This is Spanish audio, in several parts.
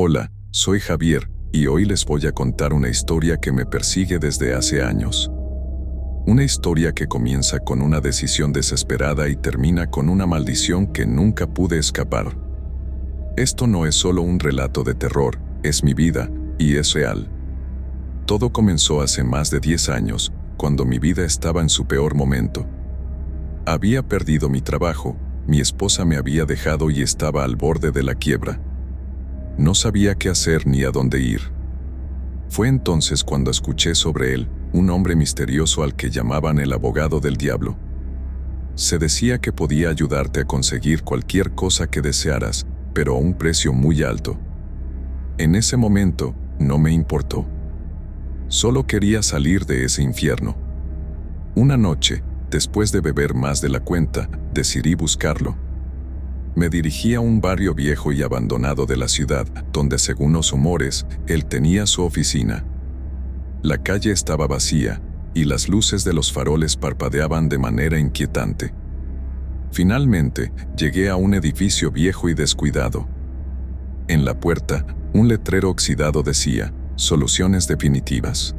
Hola, soy Javier, y hoy les voy a contar una historia que me persigue desde hace años. Una historia que comienza con una decisión desesperada y termina con una maldición que nunca pude escapar. Esto no es solo un relato de terror, es mi vida, y es real. Todo comenzó hace más de 10 años, cuando mi vida estaba en su peor momento. Había perdido mi trabajo, mi esposa me había dejado y estaba al borde de la quiebra. No sabía qué hacer ni a dónde ir. Fue entonces cuando escuché sobre él, un hombre misterioso al que llamaban el abogado del diablo. Se decía que podía ayudarte a conseguir cualquier cosa que desearas, pero a un precio muy alto. En ese momento, no me importó. Solo quería salir de ese infierno. Una noche, después de beber más de la cuenta, decidí buscarlo. Me dirigí a un barrio viejo y abandonado de la ciudad, donde según los rumores, él tenía su oficina. La calle estaba vacía, y las luces de los faroles parpadeaban de manera inquietante. Finalmente, llegué a un edificio viejo y descuidado. En la puerta, un letrero oxidado decía, "Soluciones definitivas".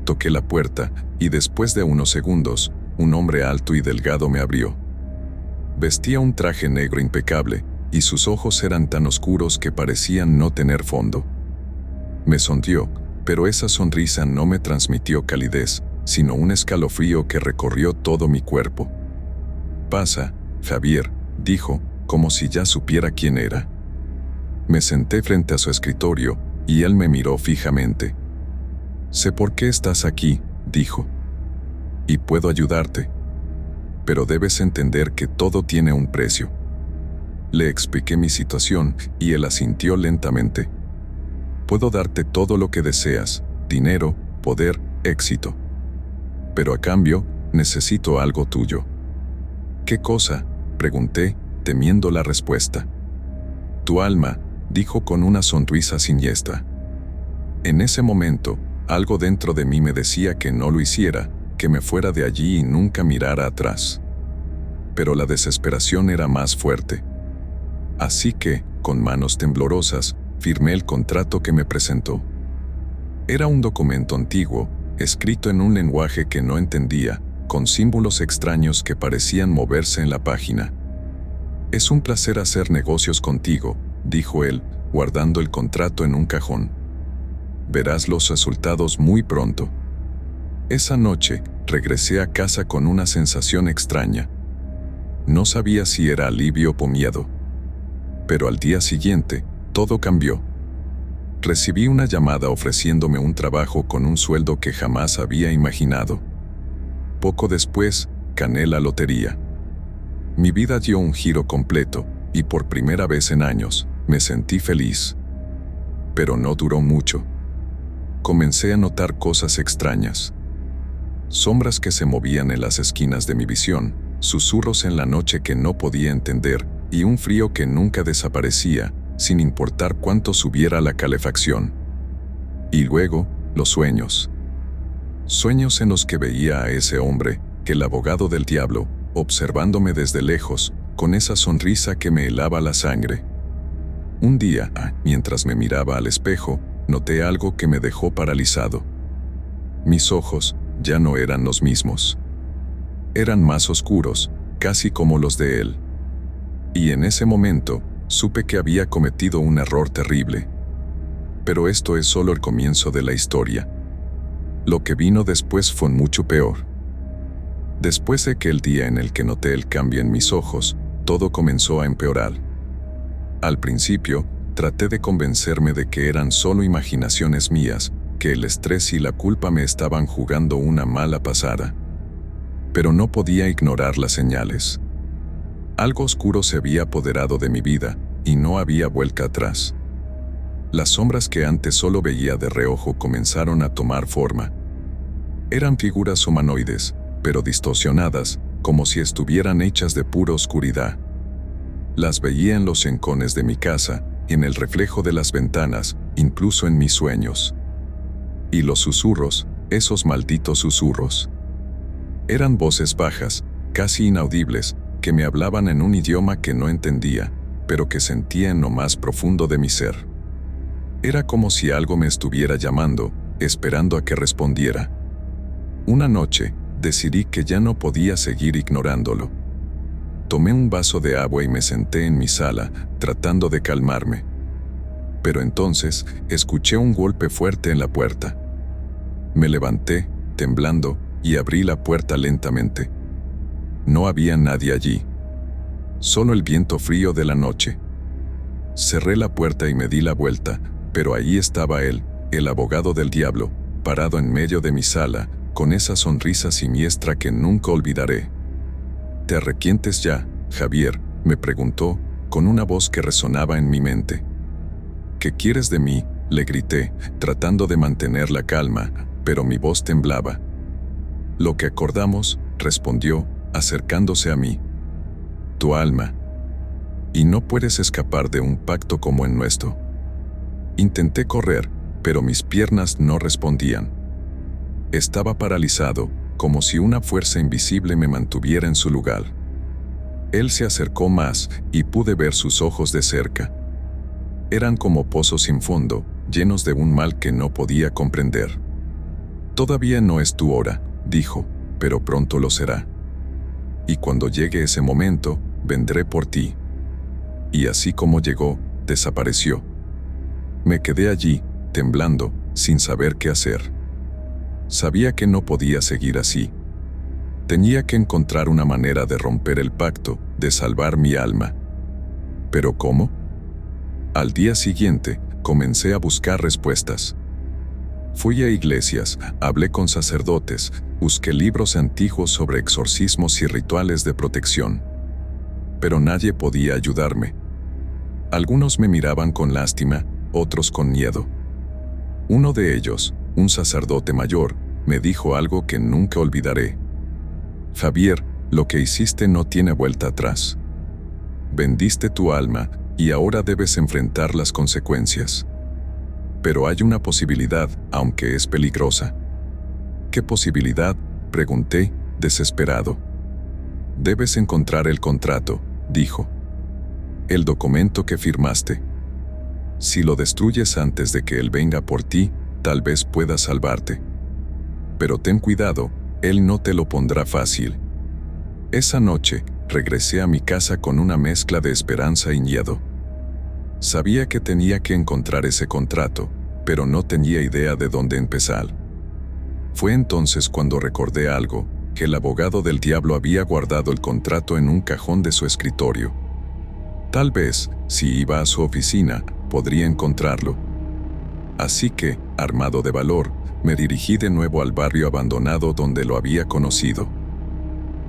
Toqué la puerta, y después de unos segundos, un hombre alto y delgado me abrió. Vestía un traje negro impecable, y sus ojos eran tan oscuros que parecían no tener fondo. Me sonrió, pero esa sonrisa no me transmitió calidez, sino un escalofrío que recorrió todo mi cuerpo. «Pasa, Javier», dijo, como si ya supiera quién era. Me senté frente a su escritorio, y él me miró fijamente. «Sé por qué estás aquí», dijo. «Y puedo ayudarte. Pero debes entender que todo tiene un precio». Le expliqué mi situación, y él asintió lentamente. «Puedo darte todo lo que deseas, dinero, poder, éxito. Pero a cambio, necesito algo tuyo». «¿Qué cosa?», pregunté, temiendo la respuesta. «Tu alma», dijo con una sonrisa siniestra. En ese momento, algo dentro de mí me decía que no lo hiciera, que me fuera de allí y nunca mirara atrás. Pero la desesperación era más fuerte. Así que, con manos temblorosas, firmé el contrato que me presentó. Era un documento antiguo, escrito en un lenguaje que no entendía, con símbolos extraños que parecían moverse en la página. «Es un placer hacer negocios contigo», dijo él, guardando el contrato en un cajón. «Verás los resultados muy pronto». Esa noche, regresé a casa con una sensación extraña. No sabía si era alivio o miedo. Pero al día siguiente, todo cambió. Recibí una llamada ofreciéndome un trabajo con un sueldo que jamás había imaginado. Poco después, gané la lotería. Mi vida dio un giro completo, y por primera vez en años, me sentí feliz. Pero no duró mucho. Comencé a notar cosas extrañas. Sombras que se movían en las esquinas de mi visión, susurros en la noche que no podía entender, y un frío que nunca desaparecía, sin importar cuánto subiera la calefacción. Y luego, los sueños. Sueños en los que veía a ese hombre, el abogado del diablo, observándome desde lejos, con esa sonrisa que me helaba la sangre. Un día, mientras me miraba al espejo, noté algo que me dejó paralizado. Mis ojos ya no eran los mismos. Eran más oscuros, casi como los de él. Y en ese momento, supe que había cometido un error terrible. Pero esto es solo el comienzo de la historia. Lo que vino después fue mucho peor. Después de aquel día en el que noté el cambio en mis ojos, todo comenzó a empeorar. Al principio, traté de convencerme de que eran solo imaginaciones mías, que el estrés y la culpa me estaban jugando una mala pasada. Pero no podía ignorar las señales. Algo oscuro se había apoderado de mi vida, y no había vuelta atrás. Las sombras que antes solo veía de reojo comenzaron a tomar forma. Eran figuras humanoides, pero distorsionadas, como si estuvieran hechas de pura oscuridad. Las veía en los rincones de mi casa, en el reflejo de las ventanas, incluso en mis sueños. Y los susurros, esos malditos susurros. Eran voces bajas, casi inaudibles, que me hablaban en un idioma que no entendía, pero que sentía en lo más profundo de mi ser. Era como si algo me estuviera llamando, esperando a que respondiera. Una noche, decidí que ya no podía seguir ignorándolo. Tomé un vaso de agua y me senté en mi sala, tratando de calmarme. Pero entonces, escuché un golpe fuerte en la puerta. Me levanté, temblando, y abrí la puerta lentamente. No había nadie allí. Solo el viento frío de la noche. Cerré la puerta y me di la vuelta, pero ahí estaba él, el abogado del diablo, parado en medio de mi sala, con esa sonrisa siniestra que nunca olvidaré. «¿Te arrepientes ya, Javier?», me preguntó, con una voz que resonaba en mi mente. «¿Qué quieres de mí?», le grité, tratando de mantener la calma, pero mi voz temblaba. «Lo que acordamos», respondió, acercándose a mí. «Tu alma. Y no puedes escapar de un pacto como el nuestro». Intenté correr, pero mis piernas no respondían. Estaba paralizado, como si una fuerza invisible me mantuviera en su lugar. Él se acercó más y pude ver sus ojos de cerca. Eran como pozos sin fondo, llenos de un mal que no podía comprender. «Todavía no es tu hora», dijo, «pero pronto lo será. Y cuando llegue ese momento, vendré por ti». Y así como llegó, desapareció. Me quedé allí, temblando, sin saber qué hacer. Sabía que no podía seguir así. Tenía que encontrar una manera de romper el pacto, de salvar mi alma. ¿Pero cómo? Al día siguiente, comencé a buscar respuestas. Fui a iglesias, hablé con sacerdotes, busqué libros antiguos sobre exorcismos y rituales de protección. Pero nadie podía ayudarme. Algunos me miraban con lástima, otros con miedo. Uno de ellos, un sacerdote mayor, me dijo algo que nunca olvidaré. «Javier, lo que hiciste no tiene vuelta atrás. Vendiste tu alma y ahora debes enfrentar las consecuencias. Pero hay una posibilidad, aunque es peligrosa». «¿Qué posibilidad?», pregunté, desesperado. «Debes encontrar el contrato», dijo. «El documento que firmaste. Si lo destruyes antes de que él venga por ti, tal vez puedas salvarte. Pero ten cuidado, él no te lo pondrá fácil». Esa noche, regresé a mi casa con una mezcla de esperanza y miedo. Sabía que tenía que encontrar ese contrato, pero no tenía idea de dónde empezar. Fue entonces cuando recordé algo, que el abogado del diablo había guardado el contrato en un cajón de su escritorio. Tal vez, si iba a su oficina, podría encontrarlo. Así que, armado de valor, me dirigí de nuevo al barrio abandonado donde lo había conocido.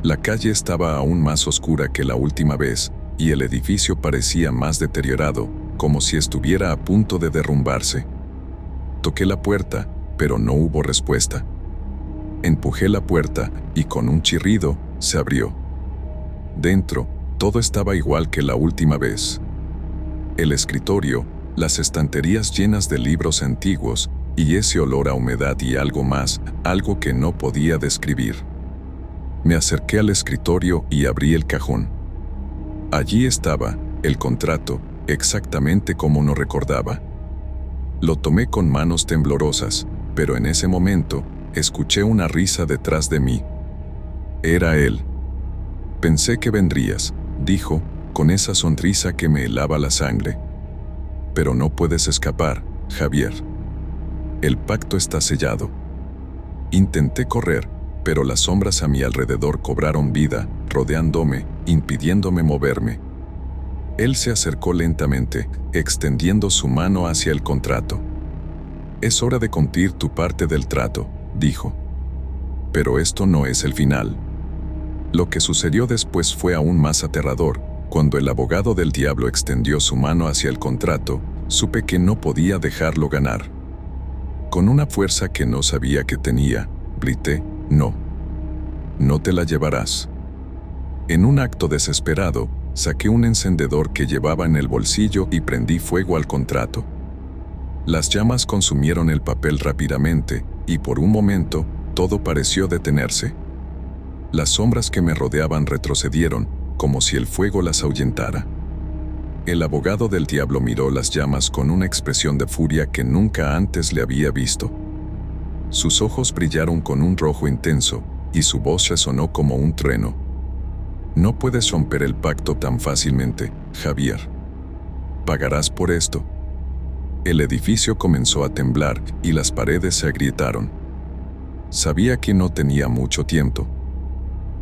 La calle estaba aún más oscura que la última vez, y el edificio parecía más deteriorado, como si estuviera a punto de derrumbarse. Toqué la puerta, pero no hubo respuesta. Empujé la puerta, y con un chirrido, se abrió. Dentro, todo estaba igual que la última vez. El escritorio, las estanterías llenas de libros antiguos, y ese olor a humedad y algo más, algo que no podía describir. Me acerqué al escritorio y abrí el cajón. Allí estaba, el contrato, exactamente como no recordaba. Lo tomé con manos temblorosas, pero en ese momento, escuché una risa detrás de mí. Era él. «Pensé que vendrías», dijo, con esa sonrisa que me helaba la sangre. «Pero no puedes escapar, Javier. El pacto está sellado». Intenté correr, pero las sombras a mi alrededor cobraron vida, rodeándome, impidiéndome moverme. Él se acercó lentamente, extendiendo su mano hacia el contrato. «Es hora de cumplir tu parte del trato», dijo. Pero esto no es el final. Lo que sucedió después fue aún más aterrador. Cuando el abogado del diablo extendió su mano hacia el contrato, supe que no podía dejarlo ganar. Con una fuerza que no sabía que tenía, grité: «No. No te la llevarás». En un acto desesperado, saqué un encendedor que llevaba en el bolsillo y prendí fuego al contrato. Las llamas consumieron el papel rápidamente, y por un momento, todo pareció detenerse. Las sombras que me rodeaban retrocedieron, como si el fuego las ahuyentara. El abogado del diablo miró las llamas con una expresión de furia que nunca antes le había visto. Sus ojos brillaron con un rojo intenso, y su voz resonó como un trueno. No puedes romper el pacto tan fácilmente, Javier. Pagarás por esto. El edificio comenzó a temblar y las paredes se agrietaron. Sabía que no tenía mucho tiempo.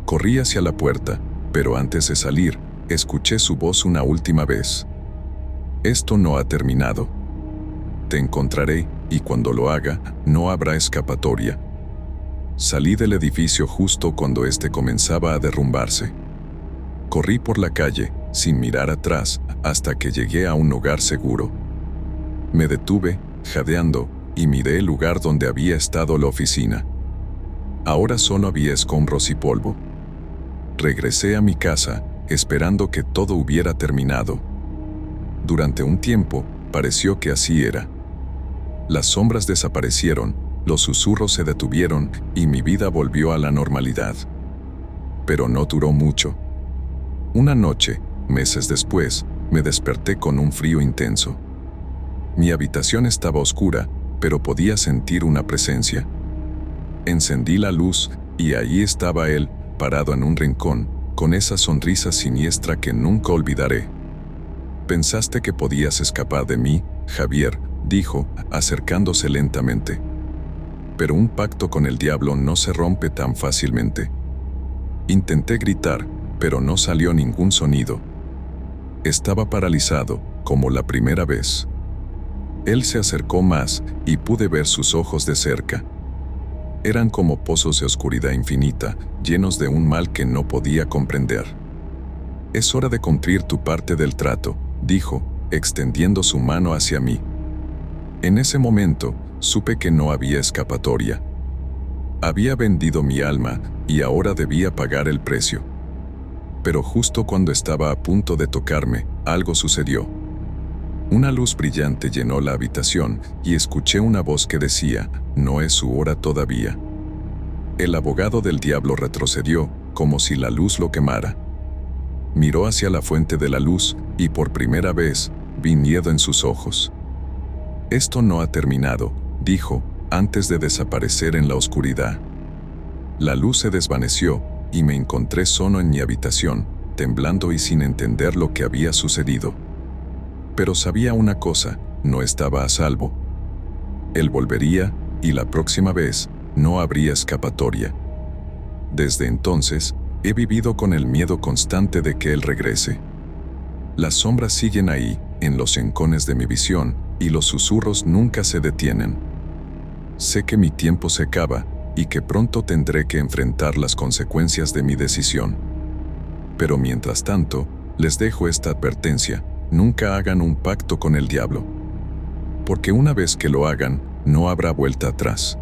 Corrí hacia la puerta, pero antes de salir, escuché su voz una última vez. Esto no ha terminado. Te encontraré, y cuando lo haga, no habrá escapatoria. Salí del edificio justo cuando este comenzaba a derrumbarse. Corrí por la calle, sin mirar atrás, hasta que llegué a un hogar seguro. Me detuve, jadeando, y miré el lugar donde había estado la oficina. Ahora solo había escombros y polvo. Regresé a mi casa, esperando que todo hubiera terminado. Durante un tiempo, pareció que así era. Las sombras desaparecieron, los susurros se detuvieron y mi vida volvió a la normalidad. Pero no duró mucho. Una noche, meses después, me desperté con un frío intenso. Mi habitación estaba oscura, pero podía sentir una presencia. Encendí la luz, y allí estaba él, parado en un rincón, con esa sonrisa siniestra que nunca olvidaré. «Pensaste que podías escapar de mí, Javier», dijo, acercándose lentamente. «Pero un pacto con el diablo no se rompe tan fácilmente». Intenté gritar, pero no salió ningún sonido. Estaba paralizado, como la primera vez. Él se acercó más, y pude ver sus ojos de cerca. Eran como pozos de oscuridad infinita, llenos de un mal que no podía comprender. «Es hora de cumplir tu parte del trato», dijo, extendiendo su mano hacia mí. En ese momento, supe que no había escapatoria. Había vendido mi alma, y ahora debía pagar el precio. Pero justo cuando estaba a punto de tocarme, algo sucedió. Una luz brillante llenó la habitación, y escuché una voz que decía, «No es su hora todavía». El abogado del diablo retrocedió, como si la luz lo quemara. Miró hacia la fuente de la luz, y por primera vez, vi miedo en sus ojos. «Esto no ha terminado», dijo, antes de desaparecer en la oscuridad. La luz se desvaneció, y me encontré solo en mi habitación, temblando y sin entender lo que había sucedido. Pero sabía una cosa, no estaba a salvo. Él volvería, y la próxima vez, no habría escapatoria. Desde entonces, he vivido con el miedo constante de que él regrese. Las sombras siguen ahí, en los rincones de mi visión, y los susurros nunca se detienen. Sé que mi tiempo se acaba, y que pronto tendré que enfrentar las consecuencias de mi decisión. Pero mientras tanto, les dejo esta advertencia: nunca hagan un pacto con el diablo. Porque una vez que lo hagan, no habrá vuelta atrás.